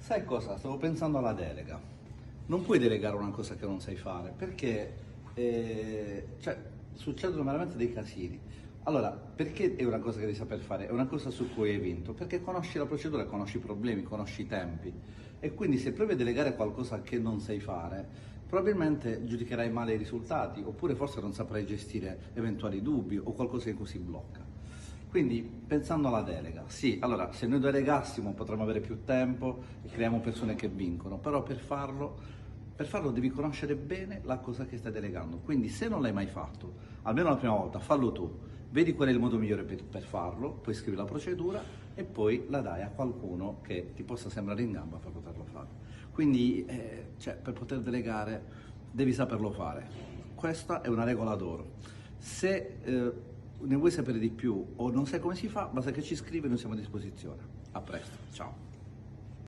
Sai cosa? Stavo pensando alla delega. Non puoi delegare una cosa che non sai fare perché cioè, succedono veramente dei casini. Allora, perché è una cosa che devi saper fare? È una cosa su cui hai vinto, perché conosci la procedura, conosci i problemi, conosci i tempi. E quindi se provi a delegare qualcosa che non sai fare, probabilmente giudicherai male i risultati, oppure forse non saprai gestire eventuali dubbi o qualcosa che così blocca. Quindi, pensando alla delega, sì, allora, se noi delegassimo potremmo avere più tempo e creiamo persone che vincono, però per farlo devi conoscere bene la cosa che stai delegando. Quindi, se non l'hai mai fatto, almeno la prima volta, fallo tu, vedi qual è il modo migliore per farlo, poi scrivi la procedura e poi la dai a qualcuno che ti possa sembrare in gamba per poterlo fare. Quindi, per poter delegare devi saperlo fare. Questa è una regola d'oro. Se ne vuoi sapere di più o non sai come si fa, basta che ci scrivi e noi siamo a disposizione. A presto, ciao.